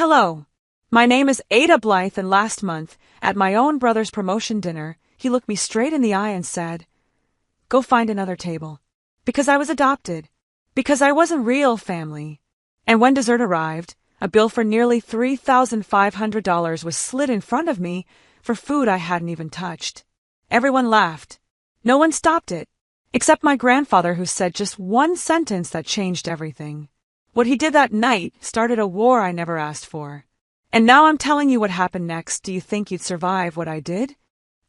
Hello. My name is Ada Blythe, and last month, at my own brother's promotion dinner, he looked me straight in the eye and said, "Go find another table." Because I was adopted. Because I wasn't real family. And when dessert arrived, a bill for nearly $3,500 was slid in front of me for food I hadn't even touched. Everyone laughed. No one stopped it, except my grandfather, who said just one sentence that changed everything. What he did that night started a war I never asked for. And now I'm telling you what happened next. Do you think you'd survive what I did?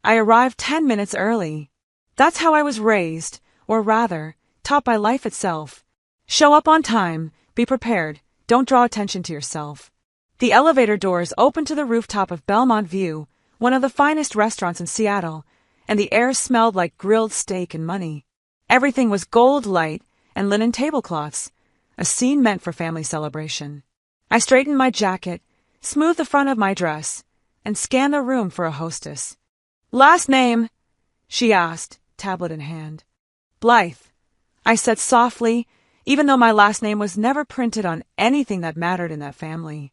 I arrived 10 minutes early. That's how I was raised, or rather, taught by life itself. Show up on time, be prepared, don't draw attention to yourself. The elevator doors opened to the rooftop of Belmont View, one of the finest restaurants in Seattle, and the air smelled like grilled steak and money. Everything was gold light and linen tablecloths, a scene meant for family celebration. I straightened my jacket, smoothed the front of my dress, and scanned the room for a hostess. "Last name?" she asked, tablet in hand. "Blythe," I said softly, even though my last name was never printed on anything that mattered in that family.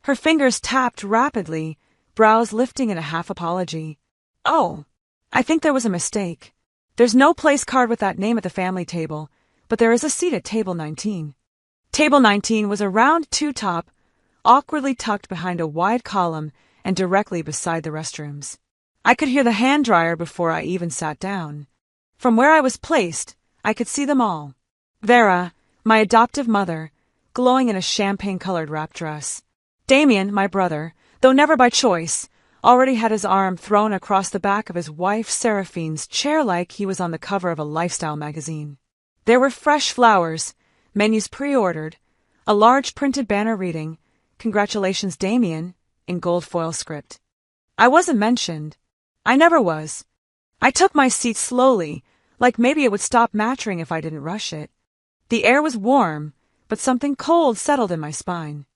Her fingers tapped rapidly, brows lifting in a half apology. "Oh, I think there was a mistake. There's no place card with that name at the family table, but there is a seat at table 19. Table 19 was a round two-top, awkwardly tucked behind a wide column and directly beside the restrooms. I could hear the hand dryer before I even sat down. From where I was placed, I could see them all. Vera, my adoptive mother, glowing in a champagne-colored wrap dress. Damien, my brother, though never by choice, already had his arm thrown across the back of his wife Seraphine's chair like he was on the cover of a lifestyle magazine. There were fresh flowers, menus pre-ordered, a large printed banner reading, "Congratulations, Damien," in gold foil script. I wasn't mentioned. I never was. I took my seat slowly, like maybe it would stop mattering if I didn't rush it. The air was warm, but something cold settled in my spine.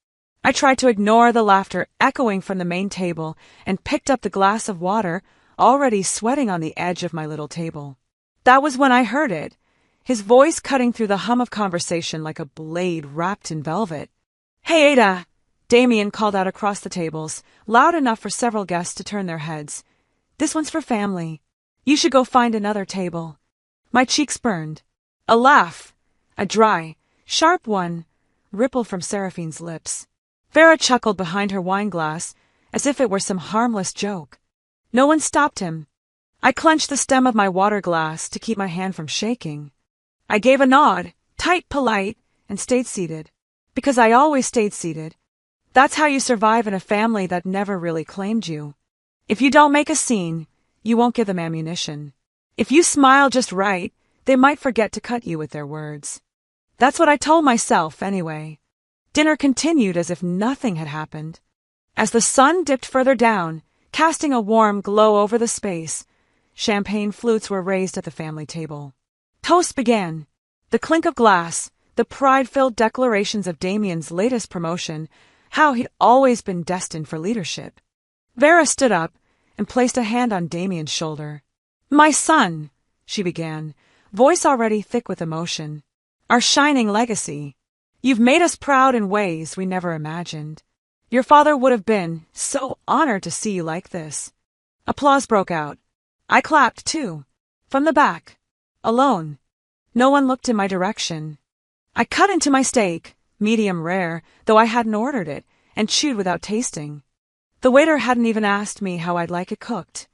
I tried to ignore the laughter echoing from the main table and picked up the glass of water, already sweating on the edge of my little table. That was when I heard it, his voice cutting through the hum of conversation like a blade wrapped in velvet. "Hey, Ada," Damien called out across the tables, loud enough for several guests to turn their heads. "This one's for family. You should go find another table." My cheeks burned. A laugh, a dry, sharp one, rippled from Seraphine's lips. Vera chuckled behind her wine glass, as if it were some harmless joke. No one stopped him. I clenched the stem of my water glass to keep my hand from shaking. I gave a nod, tight, polite, and stayed seated. Because I always stayed seated. That's how you survive in a family that never really claimed you. If you don't make a scene, you won't give them ammunition. If you smile just right, they might forget to cut you with their words. That's what I told myself, anyway. Dinner continued as if nothing had happened. As the sun dipped further down, casting a warm glow over the space, champagne flutes were raised at the family table. Toast began. The clink of glass, the pride-filled declarations of Damien's latest promotion, how he'd always been destined for leadership. Vera stood up and placed a hand on Damien's shoulder. "My son," she began, voice already thick with emotion. "Our shining legacy. You've made us proud in ways we never imagined. Your father would have been so honored to see you like this." Applause broke out. I clapped, too. From the back. Alone. No one looked in my direction. I cut into my steak, medium rare, though I hadn't ordered it, and chewed without tasting. The waiter hadn't even asked me how I'd like it cooked.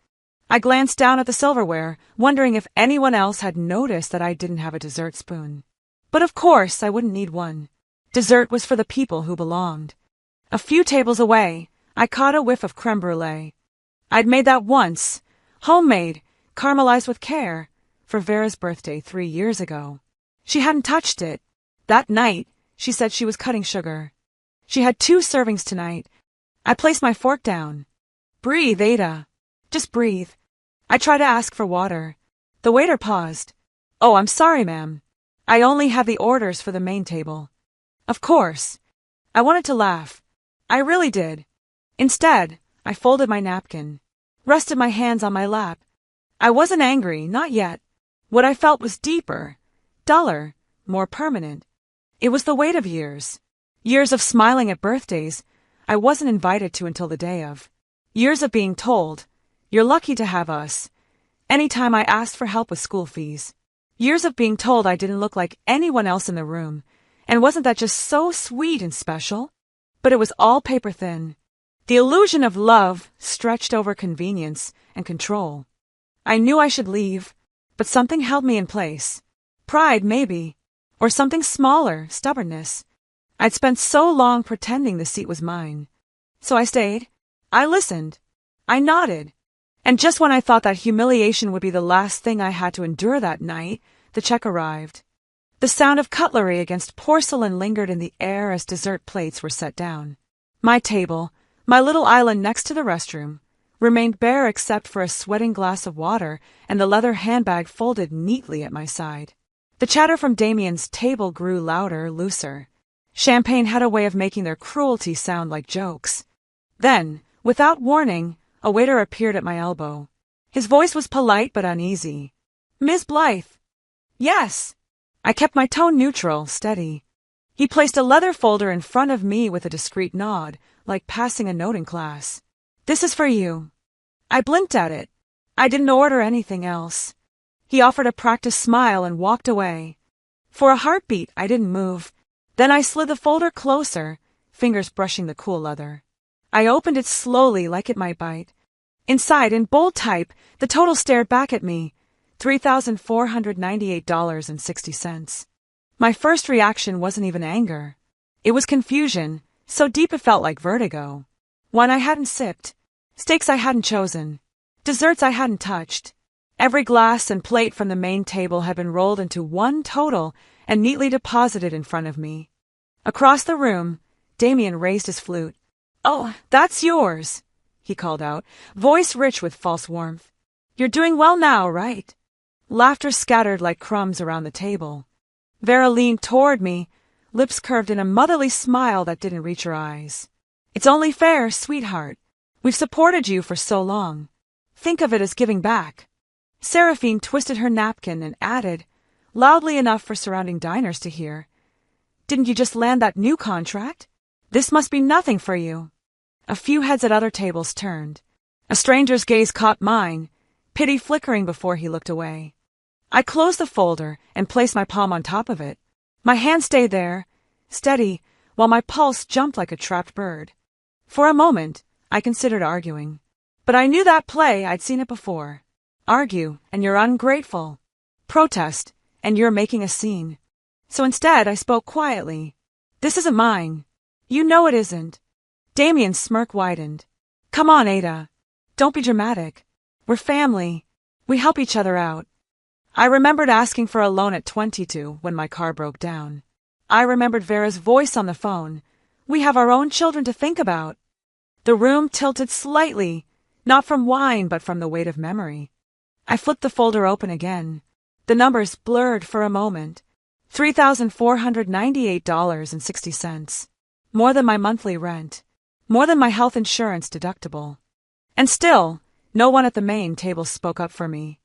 I glanced down at the silverware, wondering if anyone else had noticed that I didn't have a dessert spoon. But of course I wouldn't need one. Dessert was for the people who belonged. A few tables away, I caught a whiff of creme brulee. I'd made that once, homemade, caramelized with care, for Vera's birthday 3 years ago. She hadn't touched it. That night, she said she was cutting sugar. She had 2 servings tonight. I placed my fork down. "Breathe, Ada. Just breathe." I tried to ask for water. The waiter paused. "Oh, I'm sorry, ma'am. I only have the orders for the main table." Of course. I wanted to laugh. I really did. Instead, I folded my napkin, rested my hands on my lap. I wasn't angry, not yet. What I felt was deeper, duller, more permanent. It was the weight of years. Years of smiling at birthdays. I wasn't invited to until the day of. Years of being told, "You're lucky to have us," anytime I asked for help with school fees. Years of being told I didn't look like anyone else in the room, and wasn't that just so sweet and special? But it was all paper thin. The illusion of love stretched over convenience and control. I knew I should leave, but something held me in place. Pride, maybe, or something smaller, stubbornness. I'd spent so long pretending the seat was mine. So I stayed. I listened. I nodded. And just when I thought that humiliation would be the last thing I had to endure that night, the check arrived. The sound of cutlery against porcelain lingered in the air as dessert plates were set down. My table, my little island next to the restroom, remained bare except for a sweating glass of water and the leather handbag folded neatly at my side. The chatter from Damien's table grew louder, looser. Champagne had a way of making their cruelty sound like jokes. Then, without warning, a waiter appeared at my elbow. His voice was polite but uneasy. "Miss Blythe." "Yes." I kept my tone neutral, steady. He placed a leather folder in front of me with a discreet nod, like passing a note in class. "This is for you." I blinked at it. I didn't order anything else. He offered a practiced smile and walked away. For a heartbeat, I didn't move. Then I slid the folder closer, fingers brushing the cool leather. I opened it slowly like it might bite. Inside, in bold type, the total stared back at me, $3,498.60. My first reaction wasn't even anger. It was confusion, so deep it felt like vertigo. Wine I hadn't sipped, steaks I hadn't chosen, desserts I hadn't touched. Every glass and plate from the main table had been rolled into one total and neatly deposited in front of me. Across the room, Damien raised his flute. "Oh, that's yours," he called out, voice rich with false warmth. "You're doing well now, right?" Laughter scattered like crumbs around the table. Vera leaned toward me, lips curved in a motherly smile that didn't reach her eyes. "It's only fair, sweetheart. We've supported you for so long. Think of it as giving back." Seraphine twisted her napkin and added, loudly enough for surrounding diners to hear, "Didn't you just land that new contract? This must be nothing for you." A few heads at other tables turned. A stranger's gaze caught mine, pity flickering before he looked away. I closed the folder and placed my palm on top of it. My hand stayed there, steady, while my pulse jumped like a trapped bird. For a moment, I considered arguing. But I knew that play, I'd seen it before. Argue, and you're ungrateful. Protest, and you're making a scene. So instead, I spoke quietly. "This isn't mine. You know it isn't." Damien's smirk widened. "Come on, Ada. Don't be dramatic. We're family. We help each other out." I remembered asking for a loan at 22 when my car broke down. I remembered Vera's voice on the phone. "We have our own children to think about." The room tilted slightly, not from wine but from the weight of memory. I flipped the folder open again. The numbers blurred for a moment. $3,498.60. More than my monthly rent. More than my health insurance deductible. And still, no one at the main table spoke up for me.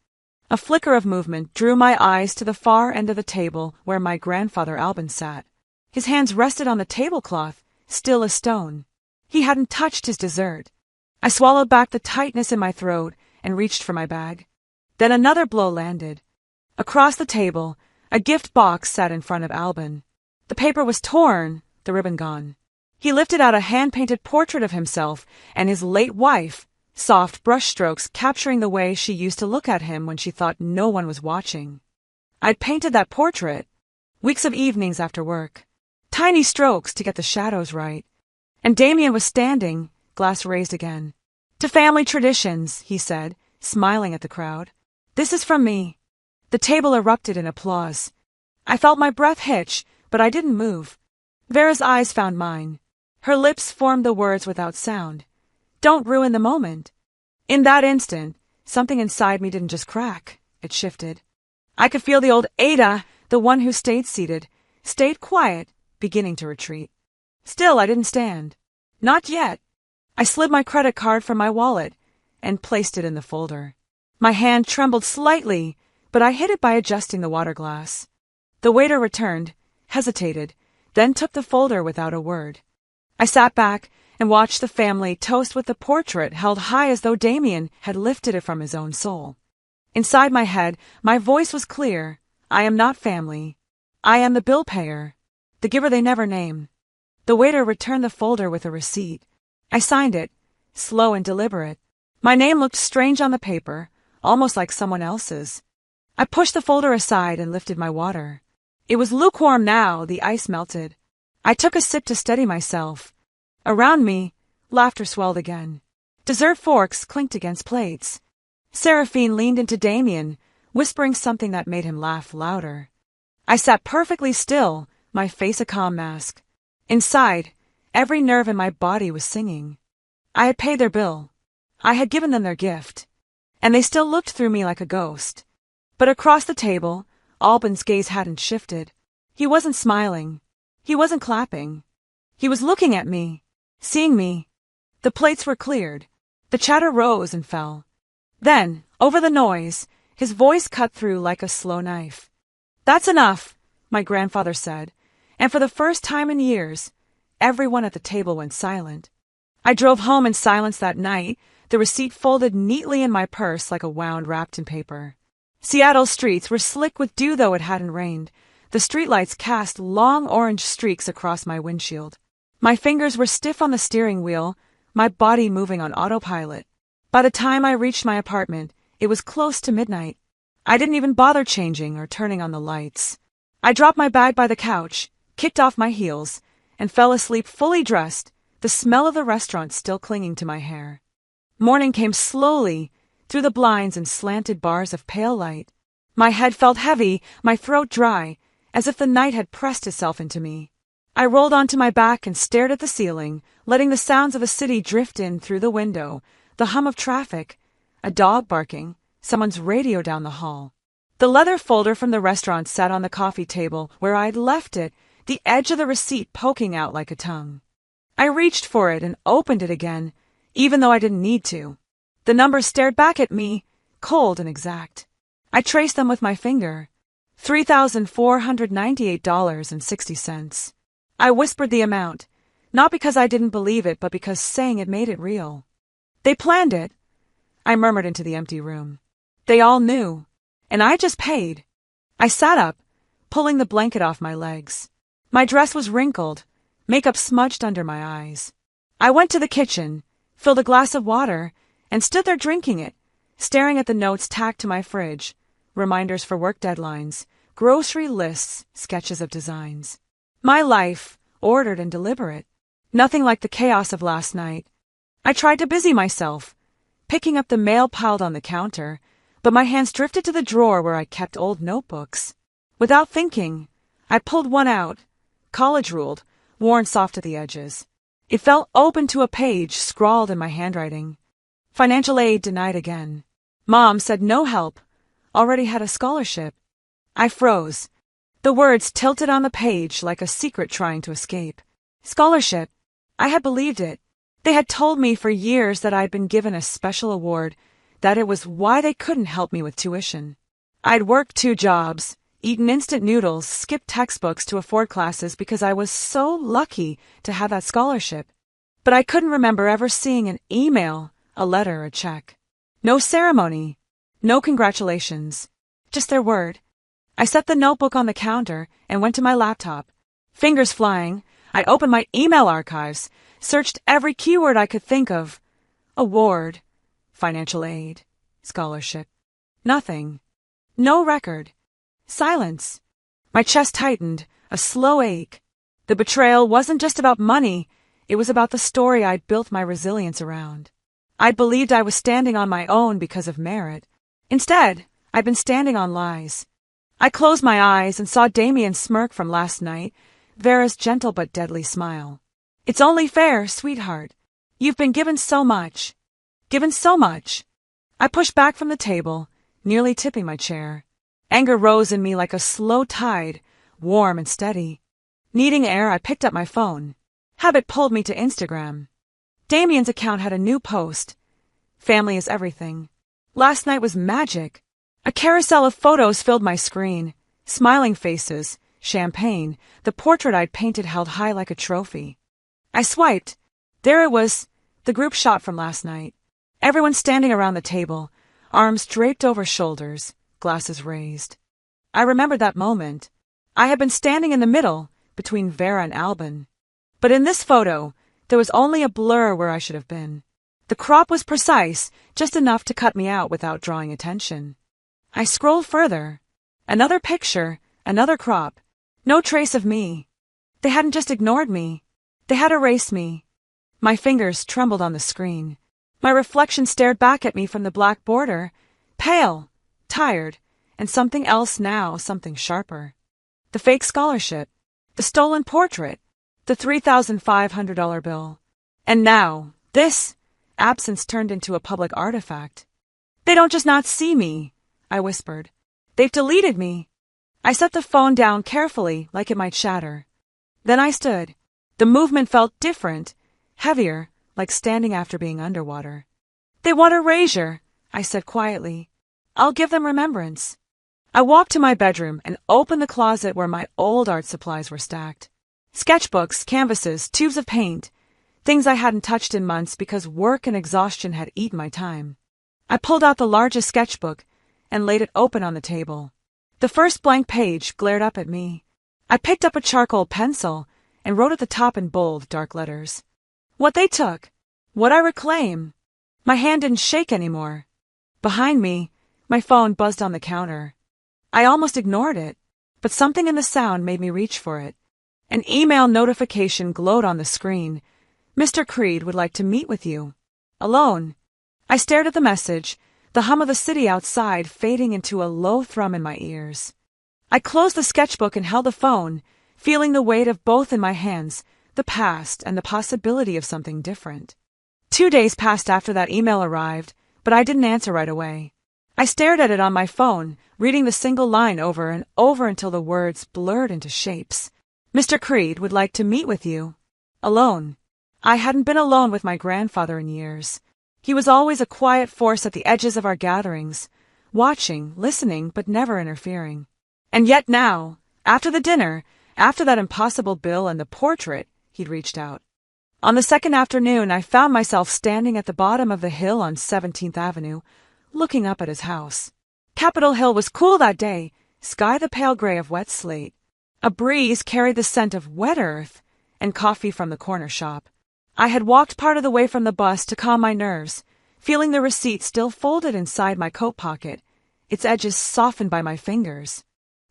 A flicker of movement drew my eyes to the far end of the table where my grandfather Albin sat. His hands rested on the tablecloth, still as stone. He hadn't touched his dessert. I swallowed back the tightness in my throat and reached for my bag. Then another blow landed. Across the table, a gift box sat in front of Albin. The paper was torn, the ribbon gone. He lifted out a hand-painted portrait of himself and his late wife, soft brushstrokes capturing the way she used to look at him when she thought no one was watching. I'd painted that portrait, weeks of evenings after work. Tiny strokes to get the shadows right. And Damien was standing, glass raised again. "To family traditions," he said, smiling at the crowd. "This is from me." The table erupted in applause. I felt my breath hitch, but I didn't move. Vera's eyes found mine. Her lips formed the words without sound. "Don't ruin the moment." In that instant, something inside me didn't just crack, it shifted. I could feel the old Ada, the one who stayed seated, stayed quiet, beginning to retreat. Still, I didn't stand. Not yet. I slid my credit card from my wallet and placed it in the folder. My hand trembled slightly, but I hid it by adjusting the water glass. The waiter returned, hesitated, then took the folder without a word. I sat back and watched the family toast with the portrait held high as though Damien had lifted it from his own soul. Inside my head, my voice was clear. I am not family. I am the bill payer, the giver they never name. The waiter returned the folder with a receipt. I signed it, slow and deliberate. My name looked strange on the paper, almost like someone else's. I pushed the folder aside and lifted my water. It was lukewarm now, the ice melted. I took a sip to steady myself. Around me, laughter swelled again. Dessert forks clinked against plates. Seraphine leaned into Damien, whispering something that made him laugh louder. I sat perfectly still, my face a calm mask. Inside, every nerve in my body was singing. I had paid their bill. I had given them their gift. And they still looked through me like a ghost. But across the table, Albin's gaze hadn't shifted. He wasn't smiling. He wasn't clapping. He was looking at me, seeing me. The plates were cleared. The chatter rose and fell. Then, over the noise, his voice cut through like a slow knife. "That's enough," my grandfather said, and for the first time in years, everyone at the table went silent. I drove home in silence that night, the receipt folded neatly in my purse like a wound wrapped in paper. Seattle's streets were slick with dew though it hadn't rained. The streetlights cast long orange streaks across my windshield. My fingers were stiff on the steering wheel, my body moving on autopilot. By the time I reached my apartment, it was close to midnight. I didn't even bother changing or turning on the lights. I dropped my bag by the couch, kicked off my heels, and fell asleep fully dressed, the smell of the restaurant still clinging to my hair. Morning came slowly, through the blinds and slanted bars of pale light. My head felt heavy, my throat dry, as if the night had pressed itself into me. I rolled onto my back and stared at the ceiling, letting the sounds of the city drift in through the window, the hum of traffic, a dog barking, someone's radio down the hall. The leather folder from the restaurant sat on the coffee table where I'd left it, the edge of the receipt poking out like a tongue. I reached for it and opened it again, even though I didn't need to. The numbers stared back at me, cold and exact. I traced them with my finger. $3,498.60. I whispered the amount, not because I didn't believe it, but because saying it made it real. They planned it, I murmured into the empty room. They all knew, and I just paid. I sat up, pulling the blanket off my legs. My dress was wrinkled, makeup smudged under my eyes. I went to the kitchen, filled a glass of water, and stood there drinking it, staring at the notes tacked to my fridge, reminders for work deadlines, grocery lists, sketches of designs. My life, ordered and deliberate. Nothing like the chaos of last night. I tried to busy myself, picking up the mail piled on the counter, but my hands drifted to the drawer where I kept old notebooks. Without thinking, I pulled one out, college-ruled, worn soft at the edges. It fell open to a page scrawled in my handwriting. Financial aid denied again. Mom said no help. Already had a scholarship. I froze. The words tilted on the page like a secret trying to escape. Scholarship. I had believed it. They had told me for years that I'd been given a special award, that it was why they couldn't help me with tuition. I'd worked 2 jobs, eaten instant noodles, skipped textbooks to afford classes because I was so lucky to have that scholarship. But I couldn't remember ever seeing an email, a letter, a check. No ceremony. No congratulations. Just their word. I set the notebook on the counter and went to my laptop. Fingers flying, I opened my email archives, searched every keyword I could think of. Award, financial aid, scholarship. Nothing. No record. Silence. My chest tightened, a slow ache. The betrayal wasn't just about money, it was about the story I'd built my resilience around. I'd believed I was standing on my own because of merit. Instead, I'd been standing on lies. I closed my eyes and saw Damien's smirk from last night, Vera's gentle but deadly smile. It's only fair, sweetheart. You've been given so much. Given so much. I pushed back from the table, nearly tipping my chair. Anger rose in me like a slow tide, warm and steady. Needing air, I picked up my phone. Habit pulled me to Instagram. Damien's account had a new post. Family is everything. Last night was magic. A carousel of photos filled my screen. Smiling faces, champagne, the portrait I'd painted held high like a trophy. I swiped. There it was, the group shot from last night. Everyone standing around the table, arms draped over shoulders, glasses raised. I remembered that moment. I had been standing in the middle, between Vera and Albin. But in this photo, there was only a blur where I should have been. The crop was precise, just enough to cut me out without drawing attention. I scrolled further. Another picture, another crop. No trace of me. They hadn't just ignored me. They had erased me. My fingers trembled on the screen. My reflection stared back at me from the black border, pale, tired, and something else now, something sharper. The fake scholarship, the stolen portrait, the $3,500 bill. And now, this, absence turned into a public artifact. They don't just not see me, I whispered. They've deleted me. I set the phone down carefully, like it might shatter. Then I stood. The movement felt different, heavier, like standing after being underwater. They want erasure, I said quietly. I'll give them remembrance. I walked to my bedroom and opened the closet where my old art supplies were stacked. Sketchbooks, canvases, tubes of paint, things I hadn't touched in months because work and exhaustion had eaten my time. I pulled out the largest sketchbook and laid it open on the table. The first blank page glared up at me. I picked up a charcoal pencil and wrote at the top in bold, dark letters. What they took. What I reclaim. My hand didn't shake anymore. Behind me, my phone buzzed on the counter. I almost ignored it, but something in the sound made me reach for it. An email notification glowed on the screen. Mr. Creed would like to meet with you. Alone. I stared at the message, the hum of the city outside fading into a low thrum in my ears. I closed the sketchbook and held the phone, feeling the weight of both in my hands, the past and the possibility of something different. 2 days passed after that email arrived, but I didn't answer right away. I stared at it on my phone, reading the single line over and over until the words blurred into shapes. Mr. Creed would like to meet with you. Alone. I hadn't been alone with my grandfather in years. He was always a quiet force at the edges of our gatherings, watching, listening, but never interfering. And yet now, after the dinner, after that impossible bill and the portrait, he'd reached out. On the second afternoon, I found myself standing at the bottom of the hill on 17th Avenue, looking up at his house. Capitol Hill was cool that day, sky the pale gray of wet slate. A breeze carried the scent of wet earth and coffee from the corner shop. I had walked part of the way from the bus to calm my nerves, feeling the receipt still folded inside my coat pocket, its edges softened by my fingers.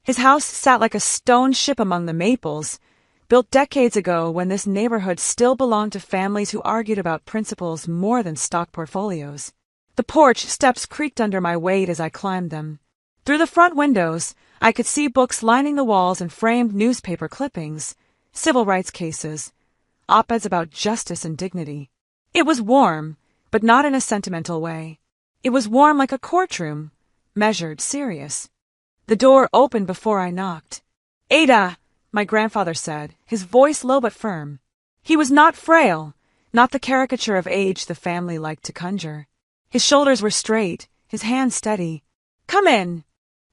His house sat like a stone ship among the maples, built decades ago when this neighborhood still belonged to families who argued about principles more than stock portfolios. The porch steps creaked under my weight as I climbed them. Through the front windows, I could see books lining the walls and framed newspaper clippings, civil rights cases, op-eds about justice and dignity. It was warm, but not in a sentimental way. It was warm like a courtroom, measured, serious. The door opened before I knocked. Ada, my grandfather said, his voice low but firm. He was not frail, not the caricature of age the family liked to conjure. His shoulders were straight, his hands steady. Come in.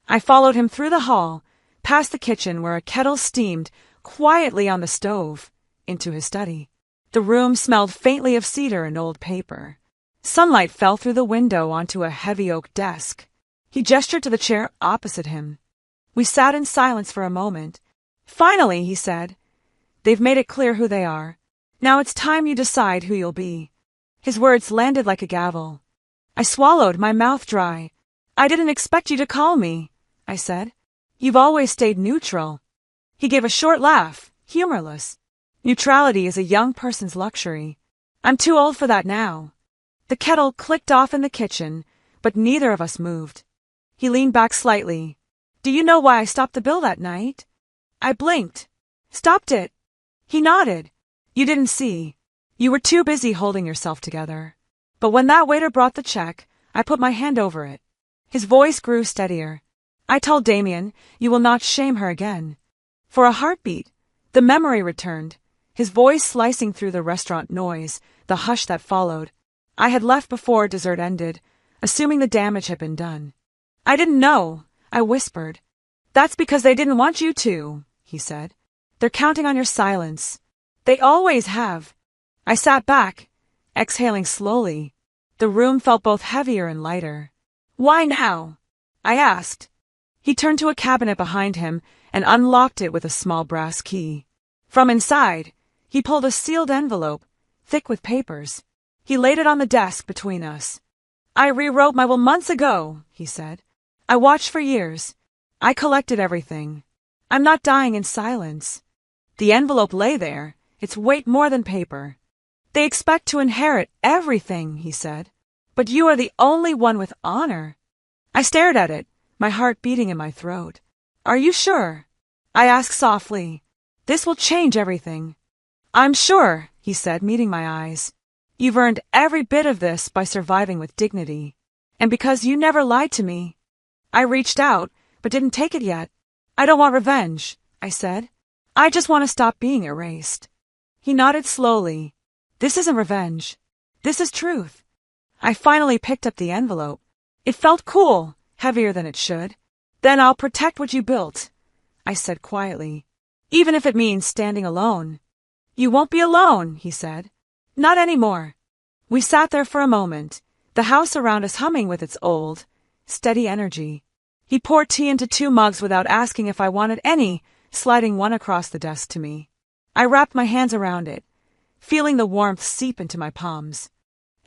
I followed him through the hall, past the kitchen where a kettle steamed quietly on the stove, into his study. The room smelled faintly of cedar and old paper. Sunlight fell through the window onto a heavy oak desk. He gestured to the chair opposite him. We sat in silence for a moment. Finally, he said, they've made it clear who they are. Now it's time you decide who you'll be. His words landed like a gavel. I swallowed, my mouth dry. I didn't expect you to call me, I said. You've always stayed neutral. He gave a short laugh, humorless. Neutrality is a young person's luxury. I'm too old for that now. The kettle clicked off in the kitchen, but neither of us moved. He leaned back slightly. Do you know why I stopped the bill that night? I blinked. Stopped it. He nodded. You didn't see. You were too busy holding yourself together. But when that waiter brought the check, I put my hand over it. His voice grew steadier. I told Damien, you will not shame her again. For a heartbeat, the memory returned, his voice slicing through the restaurant noise, the hush that followed. I had left before dessert ended, assuming the damage had been done. I didn't know, I whispered. That's because they didn't want you to, he said. They're counting on your silence. They always have. I sat back, exhaling slowly. The room felt both heavier and lighter. "Why now?" I asked. He turned to a cabinet behind him and unlocked it with a small brass key. From inside, he pulled a sealed envelope, thick with papers. He laid it on the desk between us. "I rewrote my will months ago," he said. "I watched for years. I collected everything. I'm not dying in silence." The envelope lay there, its weight more than paper. "They expect to inherit everything," he said. "But you are the only one with honor." I stared at it, my heart beating in my throat. "Are you sure?" I asked softly. "This will change everything." "I'm sure," he said, meeting my eyes. "You've earned every bit of this by surviving with dignity. And because you never lied to me." I reached out, but didn't take it yet. "I don't want revenge," I said. "I just want to stop being erased." He nodded slowly. "This isn't revenge. This is truth." I finally picked up the envelope. It felt cool, heavier than it should. "Then I'll protect what you built," I said quietly. "Even if it means standing alone." "You won't be alone," he said. "Not anymore." We sat there for a moment, the house around us humming with its old, steady energy. He poured tea into 2 mugs without asking if I wanted any, sliding one across the desk to me. I wrapped my hands around it, feeling the warmth seep into my palms.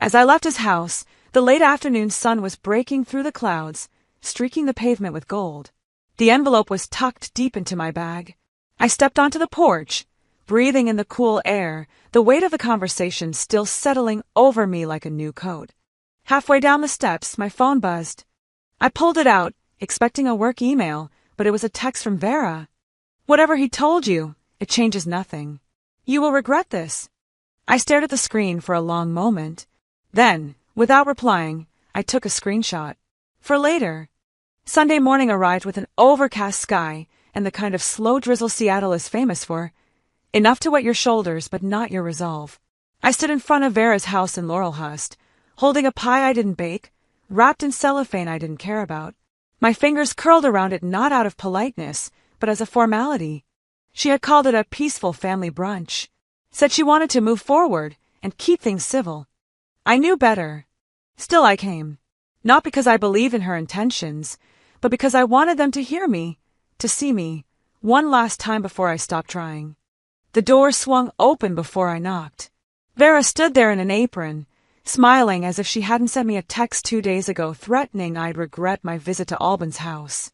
As I left his house, the late afternoon sun was breaking through the clouds, streaking the pavement with gold. The envelope was tucked deep into my bag. I stepped onto the porch, breathing in the cool air, the weight of the conversation still settling over me like a new coat. Halfway down the steps, my phone buzzed. I pulled it out, expecting a work email, but it was a text from Vera. "Whatever he told you, it changes nothing. You will regret this." I stared at the screen for a long moment. Then, without replying, I took a screenshot. For later. Sunday morning arrived with an overcast sky and the kind of slow drizzle Seattle is famous for. Enough to wet your shoulders, but not your resolve. I stood in front of Vera's house in Laurelhurst, holding a pie I didn't bake, wrapped in cellophane I didn't care about. My fingers curled around it not out of politeness, but as a formality. She had called it a peaceful family brunch. Said she wanted to move forward and keep things civil. I knew better. Still I came. Not because I believed in her intentions, but because I wanted them to hear me, to see me, one last time before I stopped trying. The door swung open before I knocked. Vera stood there in an apron, smiling as if she hadn't sent me a text 2 days ago threatening I'd regret my visit to Albin's house.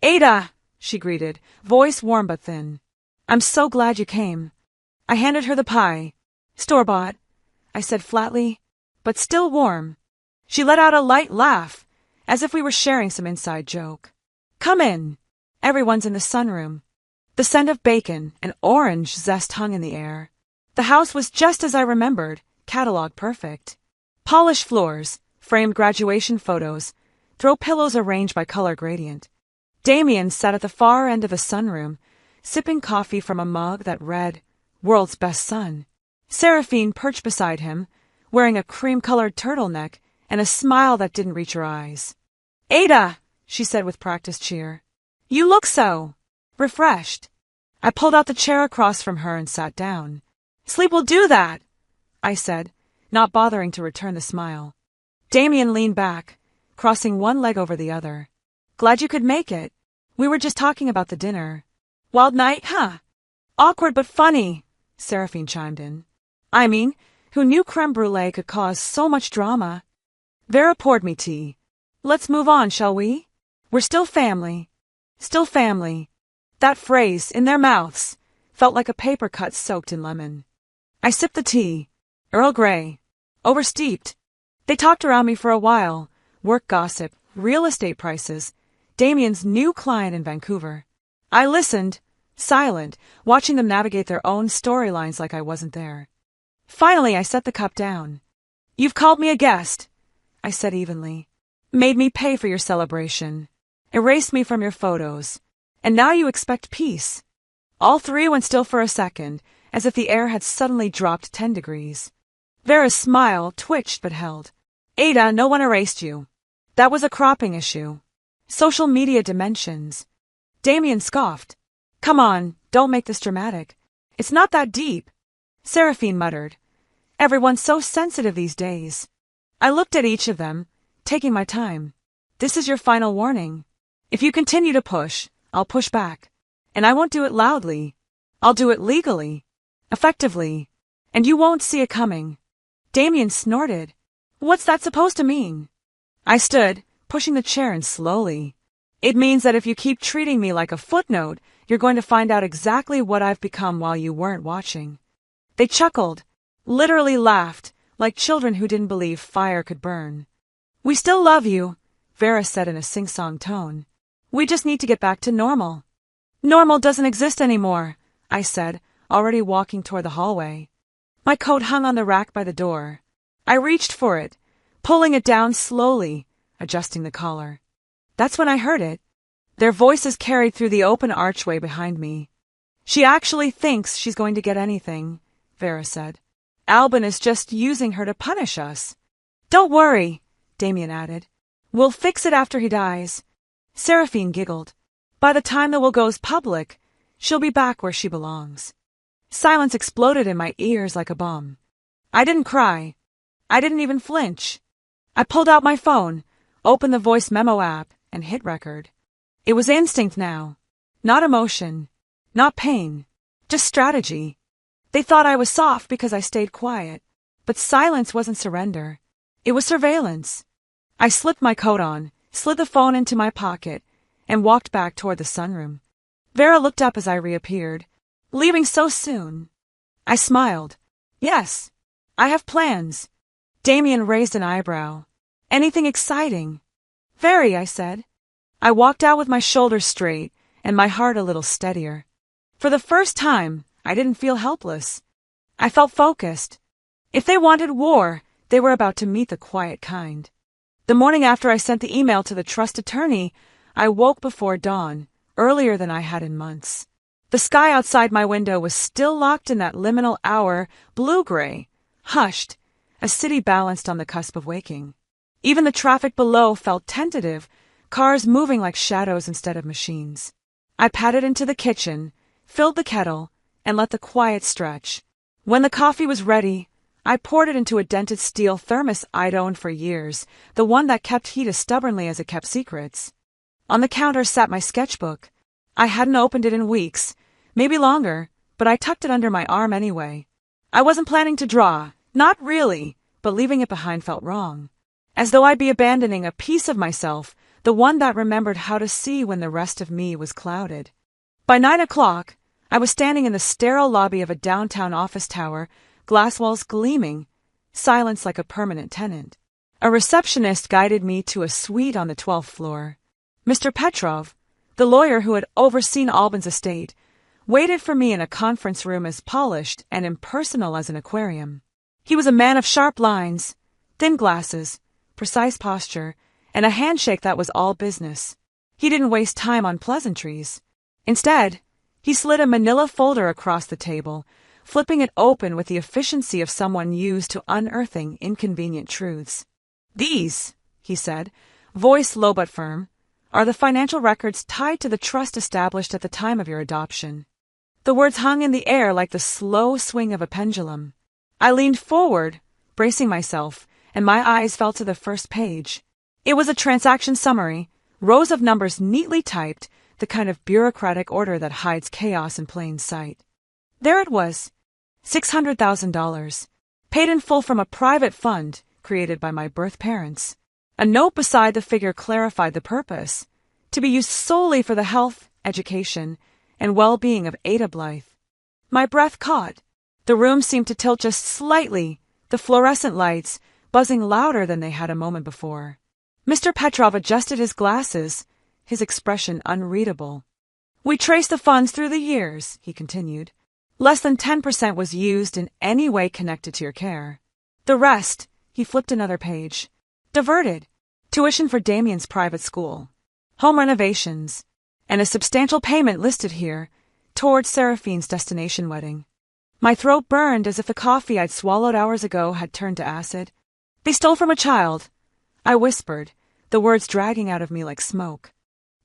"Ada," she greeted, voice warm but thin. "I'm so glad you came." I handed her the pie. "Store-bought," I said flatly, but still warm. She let out a light laugh, as if we were sharing some inside joke. "Come in. Everyone's in the sunroom." The scent of bacon and orange zest hung in the air. The house was just as I remembered, catalog perfect. Polished floors, framed graduation photos, throw pillows arranged by color gradient. Damien sat at the far end of the sunroom, sipping coffee from a mug that read, "World's Best Son." Seraphine perched beside him, wearing a cream-colored turtleneck and a smile that didn't reach her eyes. "Ada," she said with practiced cheer. "You look so refreshed." I pulled out the chair across from her and sat down. "Sleep will do that," I said, not bothering to return the smile. Damien leaned back, crossing one leg over the other. "Glad you could make it. We were just talking about the dinner." "Wild night, huh?" "Awkward but funny," Seraphine chimed in. "I mean, who knew creme brulee could cause so much drama?" Vera poured me tea. "Let's move on, shall we? We're still family." Still family. That phrase, in their mouths, felt like a paper cut soaked in lemon. I sipped the tea. Earl Grey. Oversteeped. They talked around me for a while. Work gossip, real estate prices, Damien's new client in Vancouver. I listened, silent, watching them navigate their own storylines like I wasn't there. Finally, I set the cup down. "You've called me a guest," I said evenly. "Made me pay for your celebration. Erased me from your photos. And now you expect peace." All three went still for a second, as if the air had suddenly dropped 10 degrees. Vera's smile twitched but held. "Ada, no one erased you. That was a cropping issue. Social media dimensions." Damien scoffed. "Come on, don't make this dramatic. It's not that deep." Seraphine muttered. Everyone's so sensitive these days. I looked at each of them, taking my time. This is your final warning. If you continue to push, I'll push back. And I won't do it loudly. I'll do it legally. Effectively. And you won't see it coming. Damien snorted. What's that supposed to mean? I stood, pushing the chair in slowly. It means that if you keep treating me like a footnote, you're going to find out exactly what I've become while you weren't watching. They chuckled, literally laughed, like children who didn't believe fire could burn. We still love you, Vera said in a sing-song tone. We just need to get back to normal. Normal doesn't exist anymore, I said, already walking toward the hallway. My coat hung on the rack by the door. I reached for it, pulling it down slowly, adjusting the collar. That's when I heard it. Their voices carried through the open archway behind me. She actually thinks she's going to get anything, Vera said. Albin is just using her to punish us. Don't worry, Damien added. We'll fix it after he dies. Seraphine giggled. By the time the will goes public, she'll be back where she belongs. Silence exploded in my ears like a bomb. I didn't cry. I didn't even flinch. I pulled out my phone, opened the voice memo app, and hit record. It was instinct now. Not emotion. Not pain. Just strategy. They thought I was soft because I stayed quiet. But silence wasn't surrender. It was surveillance. I slipped my coat on, slid the phone into my pocket, and walked back toward the sunroom. Vera looked up as I reappeared. Leaving so soon? I smiled. Yes. I have plans. Damien raised an eyebrow. Anything exciting? Very, I said. I walked out with my shoulders straight and my heart a little steadier. For the first time, I didn't feel helpless. I felt focused. If they wanted war, they were about to meet the quiet kind. The morning after I sent the email to the trust attorney, I woke before dawn, earlier than I had in months. The sky outside my window was still locked in that liminal hour, blue-gray, hushed, a city balanced on the cusp of waking. Even the traffic below felt tentative, cars moving like shadows instead of machines. I padded into the kitchen, filled the kettle, and let the quiet stretch. When the coffee was ready, I poured it into a dented steel thermos I'd owned for years, the one that kept heat as stubbornly as it kept secrets. On the counter sat my sketchbook. I hadn't opened it in weeks, maybe longer, but I tucked it under my arm anyway. I wasn't planning to draw, not really, but leaving it behind felt wrong. As though I'd be abandoning a piece of myself, the one that remembered how to see when the rest of me was clouded. By 9 o'clock, I was standing in the sterile lobby of a downtown office tower, glass walls gleaming, silence like a permanent tenant. A receptionist guided me to a suite on the 12th floor. Mr. Petrov, the lawyer who had overseen Albin's estate, waited for me in a conference room as polished and impersonal as an aquarium. He was a man of sharp lines, thin glasses, precise posture, and a handshake that was all business. He didn't waste time on pleasantries. Instead, he slid a manila folder across the table, flipping it open with the efficiency of someone used to unearthing inconvenient truths. These, he said, voice low but firm, are the financial records tied to the trust established at the time of your adoption. The words hung in the air like the slow swing of a pendulum. I leaned forward, bracing myself, and my eyes fell to the first page. It was a transaction summary, rows of numbers neatly typed, the kind of bureaucratic order that hides chaos in plain sight. There it was, $600,000, paid in full from a private fund created by my birth parents. A note beside the figure clarified the purpose, to be used solely for the health, education, and well-being of Ada Blythe. My breath caught. The room seemed to tilt just slightly, the fluorescent lights buzzing louder than they had a moment before. Mr. Petrov adjusted his glasses, his expression unreadable. We traced the funds through the years, he continued. Less than 10% was used in any way connected to your care. The rest, he flipped another page, diverted. Tuition for Damien's private school, home renovations, and a substantial payment listed here towards Seraphine's destination wedding. My throat burned as if the coffee I'd swallowed hours ago had turned to acid. They stole from a child, I whispered, the words dragging out of me like smoke.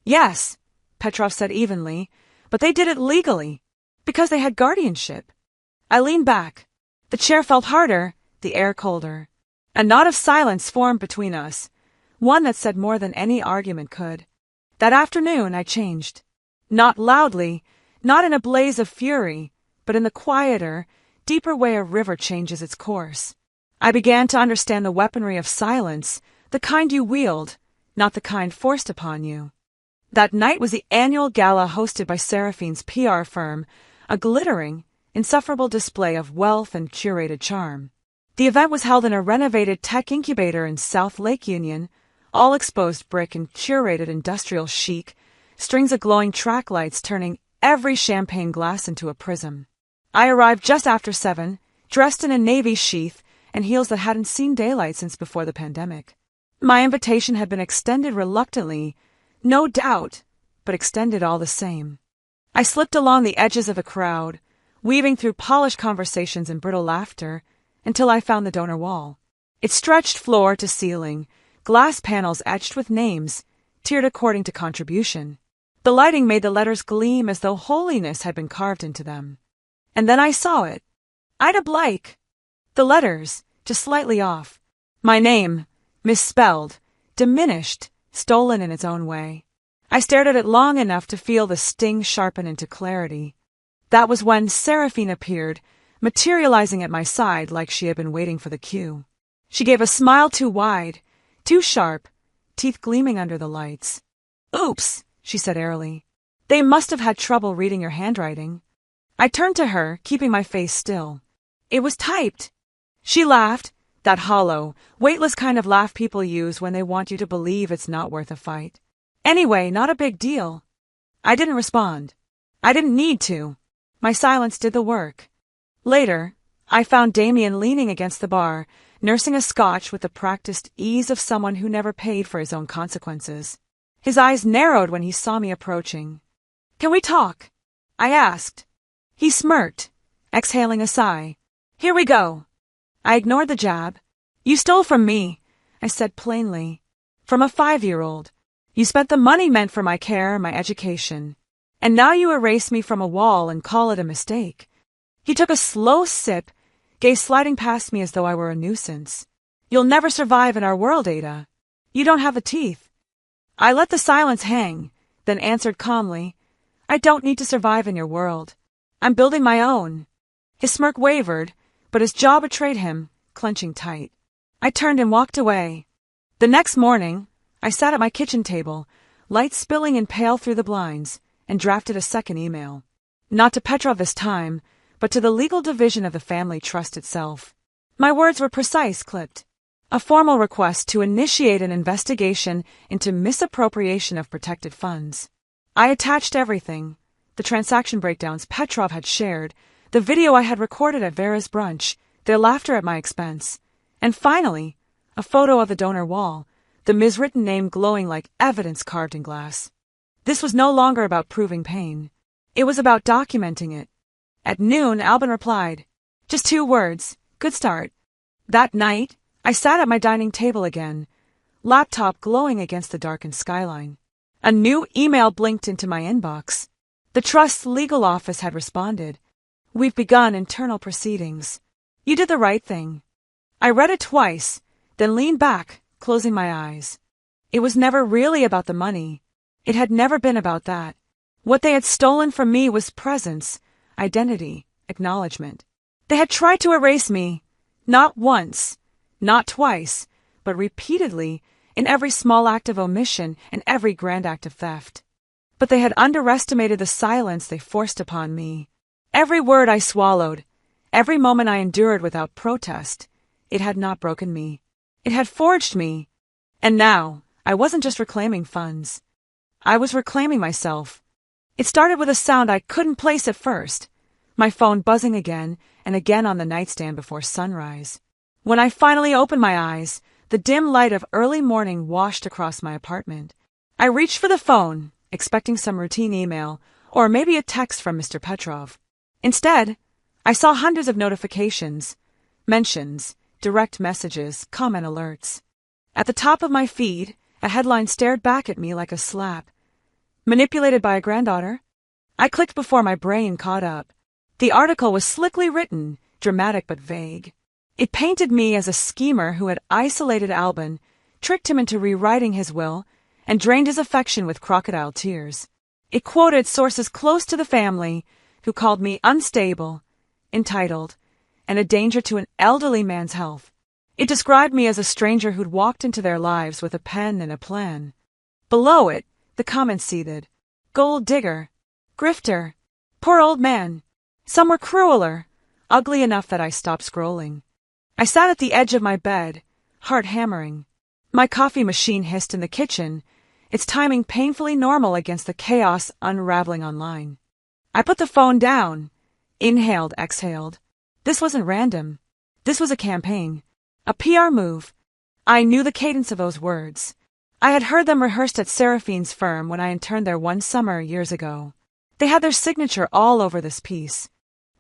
Yes, Petrov said evenly, but they did it legally, because they had guardianship. I leaned back. The chair felt harder, the air colder. A knot of silence formed between us, one that said more than any argument could. That afternoon I changed. Not loudly, not in a blaze of fury, but in the quieter, deeper way a river changes its course. I began to understand the weaponry of silence, the kind you wield, not the kind forced upon you. That night was the annual gala hosted by Seraphine's PR firm, a glittering, insufferable display of wealth and curated charm. The event was held in a renovated tech incubator in South Lake Union, all exposed brick and curated industrial chic, strings of glowing track lights turning every champagne glass into a prism. I arrived just after 7, dressed in a navy sheath and heels that hadn't seen daylight since before the pandemic. My invitation had been extended reluctantly, no doubt, but extended all the same. I slipped along the edges of the crowd, weaving through polished conversations and brittle laughter, until I found the donor wall. It stretched floor to ceiling, glass panels etched with names, tiered according to contribution. The lighting made the letters gleam as though holiness had been carved into them. And then I saw it. Ida Blythe. The letters, just slightly off. My name, misspelled, diminished, stolen in its own way. I stared at it long enough to feel the sting sharpen into clarity. That was when Seraphine appeared, materializing at my side like she had been waiting for the cue. She gave a smile too wide, too sharp, teeth gleaming under the lights. "Oops," she said airily. "They must have had trouble reading your handwriting." I turned to her, keeping my face still. "It was typed." She laughed, that hollow, weightless kind of laugh people use when they want you to believe it's not worth a fight. "Anyway, not a big deal." I didn't respond. I didn't need to. My silence did the work. Later, I found Damien leaning against the bar, nursing a scotch with the practiced ease of someone who never paid for his own consequences. His eyes narrowed when he saw me approaching. "Can we talk?" I asked. He smirked, exhaling a sigh. "Here we go." I ignored the jab. "You stole from me," I said plainly. "From a 5-year-old. You spent the money meant for my care, my education. And now you erase me from a wall and call it a mistake." He took a slow sip, gaze sliding past me as though I were a nuisance. "You'll never survive in our world, Ada. You don't have the teeth." I let the silence hang, then answered calmly, "I don't need to survive in your world. I'm building my own." His smirk wavered, but his jaw betrayed him, clenching tight. I turned and walked away. The next morning, I sat at my kitchen table, light spilling in pale through the blinds, and drafted a second email. Not to Petrov this time, but to the legal division of the family trust itself. My words were precise, clipped. A formal request to initiate an investigation into misappropriation of protected funds. I attached everything: the transaction breakdowns Petrov had shared, the video I had recorded at Vera's brunch, their laughter at my expense, and finally, a photo of the donor wall, the miswritten name glowing like evidence carved in glass. This was no longer about proving pain. It was about documenting it. At noon, Albin replied, "Just 2 words. Good start." That night, I sat at my dining table again, laptop glowing against the darkened skyline. A new email blinked into my inbox. The Trust's legal office had responded. "We've begun internal proceedings. You did the right thing." I read it twice, then leaned back, closing my eyes. It was never really about the money. It had never been about that. What they had stolen from me was presence, identity, acknowledgement. They had tried to erase me, not once, not twice, but repeatedly, in every small act of omission and every grand act of theft. But they had underestimated the silence they forced upon me. Every word I swallowed, every moment I endured without protest, it had not broken me. It had forged me. And now, I wasn't just reclaiming funds. I was reclaiming myself. It started with a sound I couldn't place at first, my phone buzzing again and again on the nightstand before sunrise. When I finally opened my eyes, the dim light of early morning washed across my apartment. I reached for the phone, expecting some routine email, or maybe a text from Mr. Petrov. Instead, I saw hundreds of notifications, mentions, direct messages, comment alerts. At the top of my feed, a headline stared back at me like a slap. "Manipulated by a granddaughter?" I clicked before my brain caught up. The article was slickly written, dramatic but vague. It painted me as a schemer who had isolated Albin, tricked him into rewriting his will, and drained his affection with crocodile tears. It quoted sources close to the family who called me unstable, entitled, and a danger to an elderly man's health. It described me as a stranger who'd walked into their lives with a pen and a plan. Below it, the comments seethed. Gold digger. Grifter. Poor old man. Some were crueler, ugly enough that I stopped scrolling. I sat at the edge of my bed, heart hammering. My coffee machine hissed in the kitchen, its timing painfully normal against the chaos unraveling online. I put the phone down, inhaled, exhaled. This wasn't random. This was a campaign. A PR move. I knew the cadence of those words. I had heard them rehearsed at Seraphine's firm when I interned there one summer years ago. They had their signature all over this piece.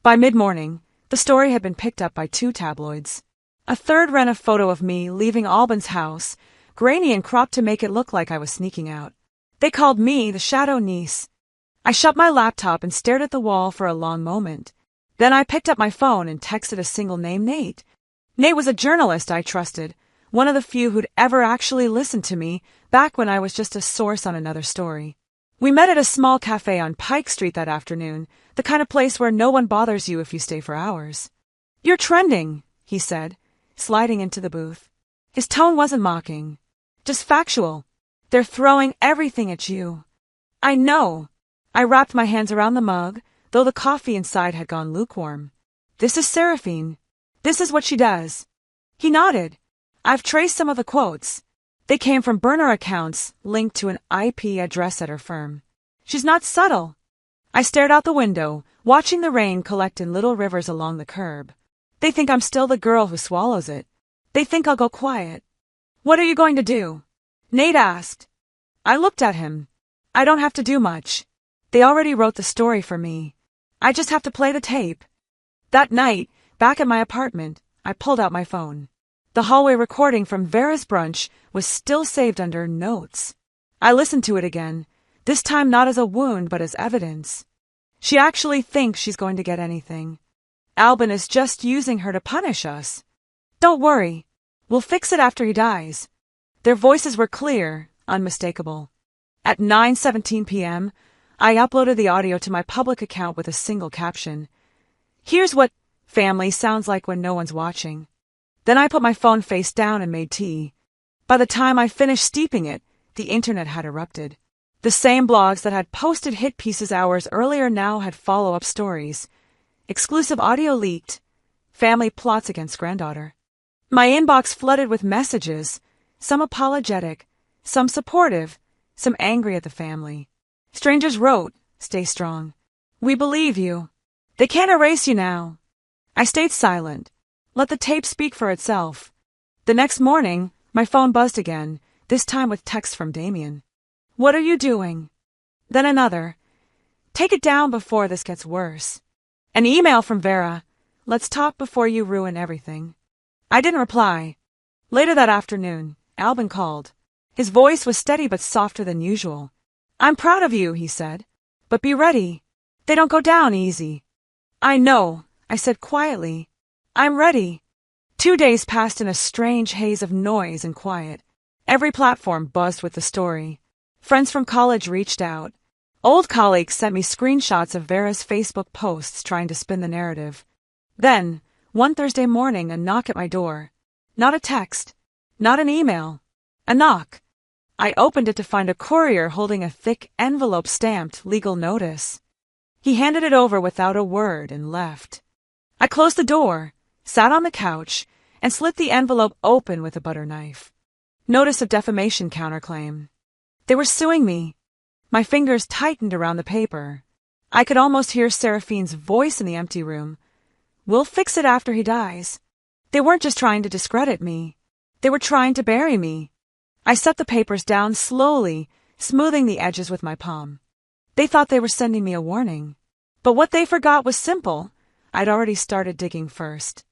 By mid-morning, the story had been picked up by 2 tabloids. A third ran a photo of me leaving Albin's house, grainy and cropped to make it look like I was sneaking out. They called me the shadow niece. I shut my laptop and stared at the wall for a long moment. Then I picked up my phone and texted a single name, Nate. Nate was a journalist I trusted, one of the few who'd ever actually listened to me back when I was just a source on another story. We met at a small cafe on Pike Street that afternoon, the kind of place where no one bothers you if you stay for hours. You're trending, he said, sliding into the booth. His tone wasn't mocking, just factual. They're throwing everything at you. I know. I wrapped my hands around the mug, though the coffee inside had gone lukewarm. This is Seraphine. This is what she does. He nodded. I've traced some of the quotes. They came from burner accounts linked to an IP address at her firm. She's not subtle. I stared out the window, watching the rain collect in little rivers along the curb. They think I'm still the girl who swallows it. They think I'll go quiet. What are you going to do? Nate asked. I looked at him. I don't have to do much. They already wrote the story for me. I just have to play the tape. That night, back at my apartment, I pulled out my phone. The hallway recording from Vera's brunch was still saved under notes. I listened to it again, this time not as a wound but as evidence. She actually thinks she's going to get anything. Albin is just using her to punish us. Don't worry. We'll fix it after he dies. Their voices were clear, unmistakable. At 9:17 p.m., I uploaded the audio to my public account with a single caption. Here's what family sounds like when no one's watching. Then I put my phone face down and made tea. By the time I finished steeping it, the internet had erupted. The same blogs that had posted hit pieces hours earlier now had follow-up stories. Exclusive audio leaked. Family plots against granddaughter. My inbox flooded with messages, some apologetic, some supportive, some angry at the family. Strangers wrote, "Stay strong. We believe you. They can't erase you now." I stayed silent. Let the tape speak for itself. The next morning, my phone buzzed again, this time with text from Damien. "What are you doing?" Then another. "Take it down before this gets worse." An email from Vera. "Let's talk before you ruin everything." I didn't reply. Later that afternoon, Albin called. His voice was steady but softer than usual. "I'm proud of you," he said. "But be ready. They don't go down easy." "I know," I said quietly. "I'm ready." 2 days passed in a strange haze of noise and quiet. Every platform buzzed with the story. Friends from college reached out. Old colleagues sent me screenshots of Vera's Facebook posts trying to spin the narrative. Then, one Thursday morning, a knock at my door. Not a text. Not an email. A knock. I opened it to find a courier holding a thick envelope stamped legal notice. He handed it over without a word and left. I closed the door, sat on the couch, and slit the envelope open with a butter knife. Notice of defamation counterclaim. They were suing me. My fingers tightened around the paper. I could almost hear Seraphine's voice in the empty room. "We'll fix it after he dies." They weren't just trying to discredit me. They were trying to bury me. I set the papers down slowly, smoothing the edges with my palm. They thought they were sending me a warning. But what they forgot was simple. I'd already started digging first.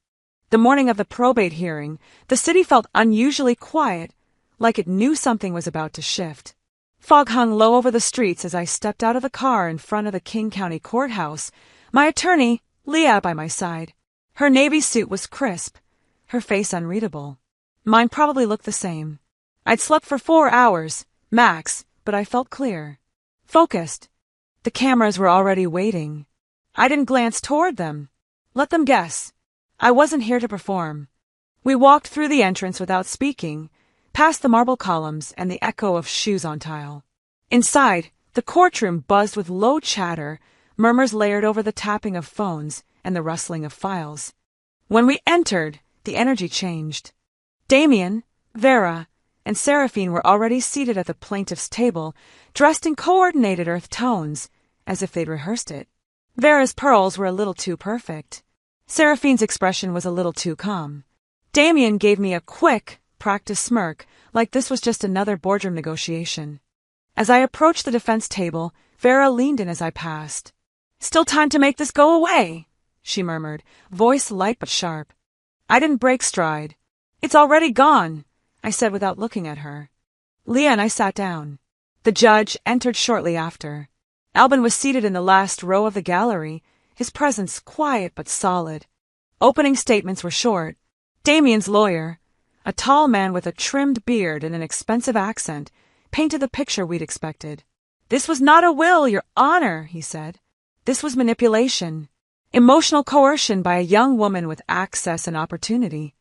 The morning of the probate hearing, the city felt unusually quiet, like it knew something was about to shift. Fog hung low over the streets as I stepped out of the car in front of the King County Courthouse, my attorney, Leah, by my side. Her navy suit was crisp, her face unreadable. Mine probably looked the same. I'd slept for 4 hours, max, but I felt clear. Focused. The cameras were already waiting. I didn't glance toward them. Let them guess. I wasn't here to perform. We walked through the entrance without speaking, past the marble columns and the echo of shoes on tile. Inside, the courtroom buzzed with low chatter, murmurs layered over the tapping of phones and the rustling of files. When we entered, the energy changed. Damien, Vera, and Seraphine were already seated at the plaintiff's table, dressed in coordinated earth tones, as if they'd rehearsed it. Vera's pearls were a little too perfect. Seraphine's expression was a little too calm. Damien gave me a quick, practiced smirk, like this was just another boardroom negotiation. As I approached the defense table, Vera leaned in as I passed. "Still time to make this go away," she murmured, voice light but sharp. I didn't break stride. "It's already gone," I said without looking at her. Leah and I sat down. The judge entered shortly after. Albin was seated in the last row of the gallery, his presence quiet but solid. Opening statements were short. Damien's lawyer, a tall man with a trimmed beard and an expensive accent, painted the picture we'd expected. "This was not a will, Your Honor," he said. "This was manipulation. Emotional coercion by a young woman with access and opportunity."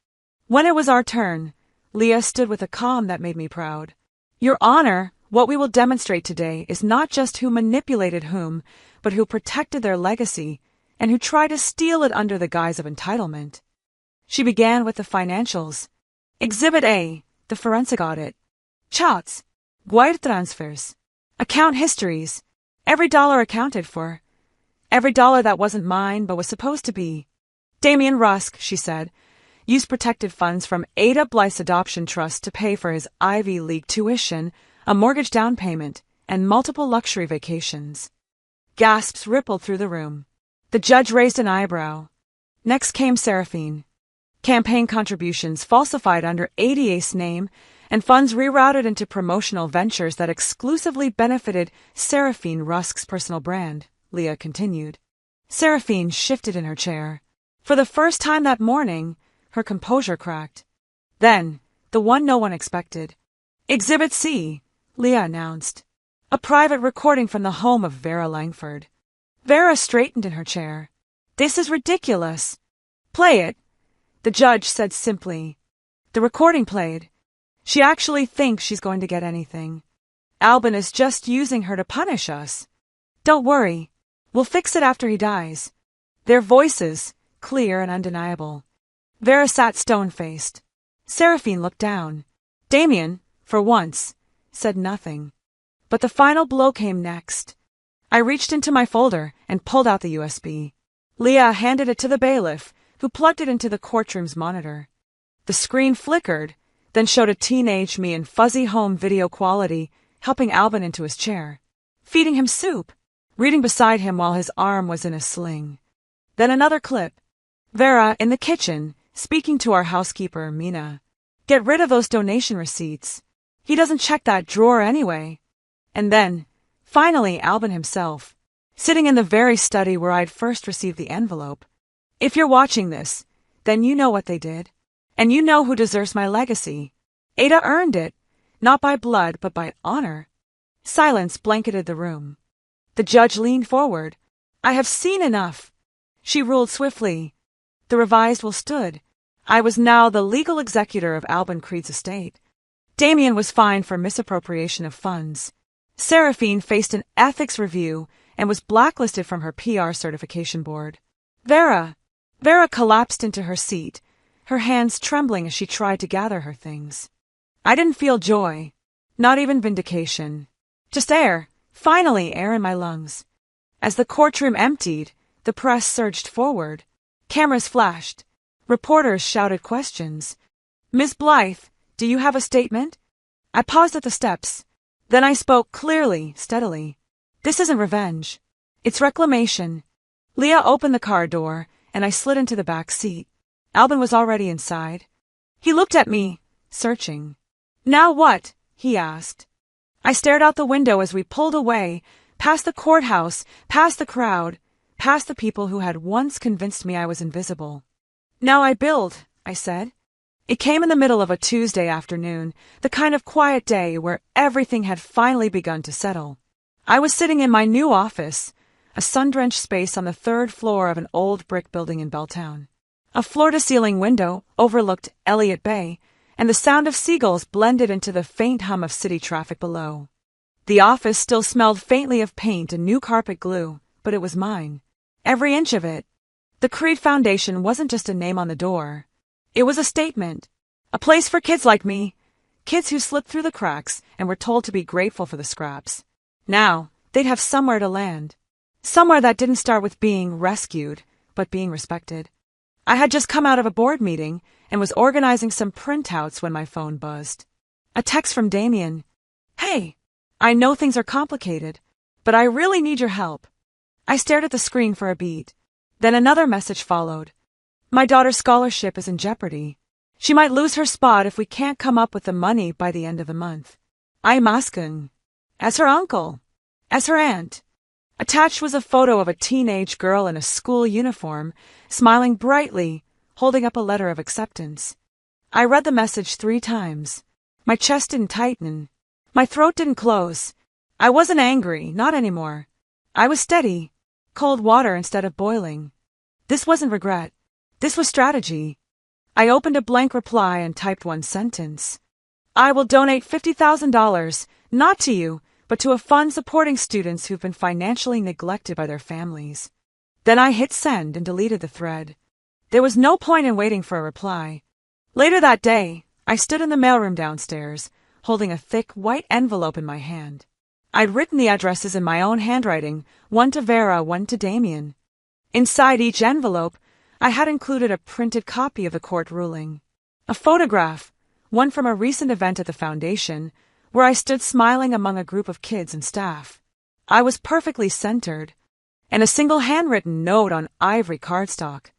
When it was our turn, Leah stood with a calm that made me proud. "Your Honor, what we will demonstrate today is not just who manipulated whom, but who protected their legacy and who tried to steal it under the guise of entitlement." She began with the financials. Exhibit A, the forensic audit. Charts, wire transfers, account histories, every dollar accounted for. Every dollar that wasn't mine but was supposed to be. Damien Rusk, she said, used protected funds from Ada Blythe's adoption trust to pay for his Ivy League tuition, a mortgage down payment, and multiple luxury vacations. Gasps rippled through the room. The judge raised an eyebrow. Next came Seraphine. Campaign contributions falsified under ADA's name and funds rerouted into promotional ventures that exclusively benefited Seraphine Rusk's personal brand, Leah continued. Seraphine shifted in her chair. For the first time that morning, her composure cracked. Then, the one no one expected. Exhibit C, Leah announced. A private recording from the home of Vera Langford. Vera straightened in her chair. "This is ridiculous." "Play it," the judge said simply. The recording played. "She actually thinks she's going to get anything. Albin is just using her to punish us. Don't worry. We'll fix it after he dies." Their voices, clear and undeniable. Vera sat stone-faced. Seraphine looked down. Damien, for once, said nothing. But the final blow came next. I reached into my folder and pulled out the USB. Leah handed it to the bailiff, who plugged it into the courtroom's monitor. The screen flickered, then showed a teenage me in fuzzy home video quality, helping Albin into his chair, feeding him soup, reading beside him while his arm was in a sling. Then another clip. Vera, in the kitchen, speaking to our housekeeper, Mina. "Get rid of those donation receipts. He doesn't check that drawer anyway." And then, finally, Albin himself, sitting in the very study where I'd first received the envelope. "If you're watching this, then you know what they did. And you know who deserves my legacy. Ada earned it, not by blood, but by honor." Silence blanketed the room. The judge leaned forward. "I have seen enough," she ruled swiftly. The revised will stood. I was now the legal executor of Albin Creed's estate. Damien was fined for misappropriation of funds. Seraphine faced an ethics review and was blacklisted from her PR certification board. Vera collapsed into her seat, her hands trembling as she tried to gather her things. I didn't feel joy, not even vindication. Just air, finally air in my lungs. As the courtroom emptied, the press surged forward. Cameras flashed. Reporters shouted questions. "Ms. Blythe, do you have a statement?" I paused at the steps. Then I spoke clearly, steadily. "This isn't revenge. It's reclamation." Leah opened the car door, and I slid into the back seat. Albin was already inside. He looked at me, searching. "Now what?" he asked. I stared out the window as we pulled away, past the courthouse, past the crowd, past the people who had once convinced me I was invisible. "Now I build," I said. It came in the middle of a Tuesday afternoon, the kind of quiet day where everything had finally begun to settle. I was sitting in my new office, a sun-drenched space on the third floor of an old brick building in Belltown. A floor-to-ceiling window overlooked Elliott Bay, and the sound of seagulls blended into the faint hum of city traffic below. The office still smelled faintly of paint and new carpet glue, but it was mine. Every inch of it. The Creed Foundation wasn't just a name on the door. It was a statement. A place for kids like me. Kids who slipped through the cracks and were told to be grateful for the scraps. Now, they'd have somewhere to land. Somewhere that didn't start with being rescued, but being respected. I had just come out of a board meeting and was organizing some printouts when my phone buzzed. A text from Damien. "Hey, I know things are complicated, but I really need your help." I stared at the screen for a beat. Then another message followed. "My daughter's scholarship is in jeopardy. She might lose her spot if we can't come up with the money by the end of the month. I'm asking. As her uncle. As her aunt." Attached was a photo of a teenage girl in a school uniform, smiling brightly, holding up a letter of acceptance. I read the message 3 times. My chest didn't tighten. My throat didn't close. I wasn't angry, not anymore. I was steady. Cold water instead of boiling. This wasn't regret. This was strategy. I opened a blank reply and typed one sentence. "I will donate $50,000, not to you, but to a fund supporting students who've been financially neglected by their families." Then I hit send and deleted the thread. There was no point in waiting for a reply. Later that day, I stood in the mailroom downstairs, holding a thick white envelope in my hand. I'd written the addresses in my own handwriting, one to Vera, one to Damien. Inside each envelope, I had included a printed copy of the court ruling. A photograph, one from a recent event at the foundation, where I stood smiling among a group of kids and staff. I was perfectly centered. And a single handwritten note on ivory cardstock.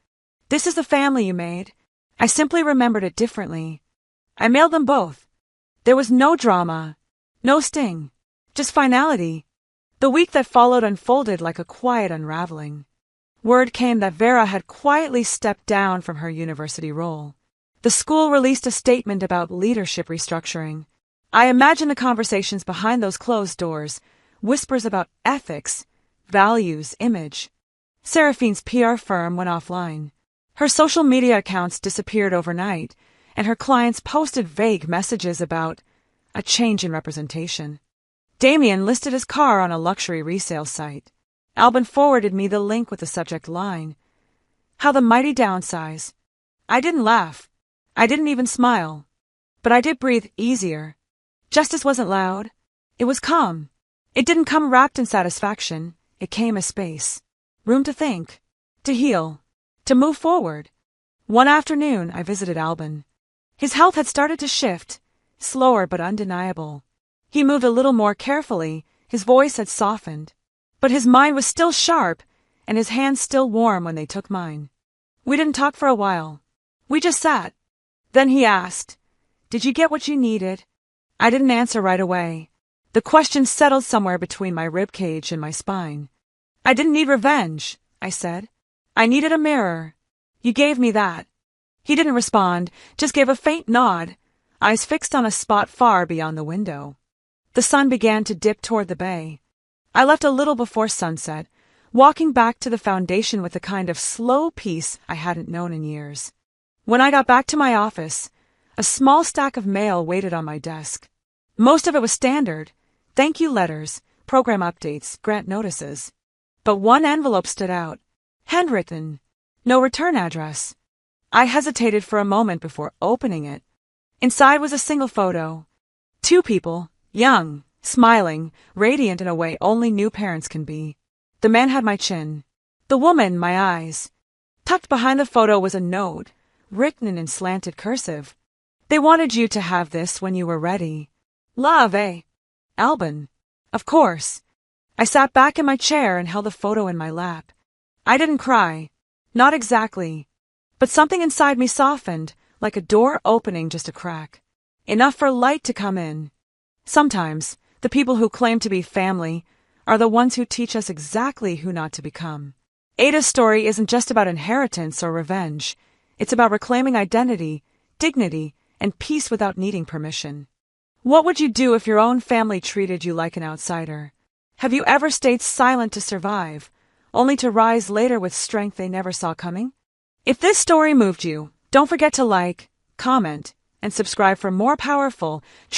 "This is the family you made." I simply remembered it differently. I mailed them both. There was no drama, no sting, just finality. The week that followed unfolded like a quiet unraveling. Word came that Vera had quietly stepped down from her university role. The school released a statement about leadership restructuring. I imagined the conversations behind those closed doors, whispers about ethics, values, image. Seraphine's PR firm went offline. Her social media accounts disappeared overnight, and her clients posted vague messages about a change in representation. Damien listed his car on a luxury resale site. Albin forwarded me the link with the subject line, "How the mighty downsize." I didn't laugh. I didn't even smile. But I did breathe easier. Justice wasn't loud. It was calm. It didn't come wrapped in satisfaction. It came as space. Room to think. To heal. To move forward. One afternoon, I visited Albin. His health had started to shift, slower but undeniable. He moved a little more carefully, his voice had softened. But his mind was still sharp, and his hands still warm when they took mine. We didn't talk for a while. We just sat. Then he asked, "Did you get what you needed?" I didn't answer right away. The question settled somewhere between my ribcage and my spine. "I didn't need revenge," I said. "I needed a mirror. You gave me that." He didn't respond, just gave a faint nod, eyes fixed on a spot far beyond the window. The sun began to dip toward the bay. I left a little before sunset, walking back to the foundation with a kind of slow peace I hadn't known in years. When I got back to my office, a small stack of mail waited on my desk. Most of it was standard, thank you letters, program updates, grant notices. But one envelope stood out, handwritten, no return address. I hesitated for a moment before opening it. Inside was a single photo. 2 people, young, smiling, radiant in a way only new parents can be. The man had my chin. The woman, my eyes. Tucked behind the photo was a note, written in slanted cursive. "They wanted you to have this when you were ready. Love, eh? Albin." Of course. I sat back in my chair and held the photo in my lap. I didn't cry. Not exactly. But something inside me softened, like a door opening just a crack. Enough for light to come in. Sometimes, the people who claim to be family are the ones who teach us exactly who not to become. Ada's story isn't just about inheritance or revenge. It's about reclaiming identity, dignity, and peace without needing permission. What would you do if your own family treated you like an outsider? Have you ever stayed silent to survive, only to rise later with strength they never saw coming? If this story moved you, don't forget to like, comment, and subscribe for more powerful, true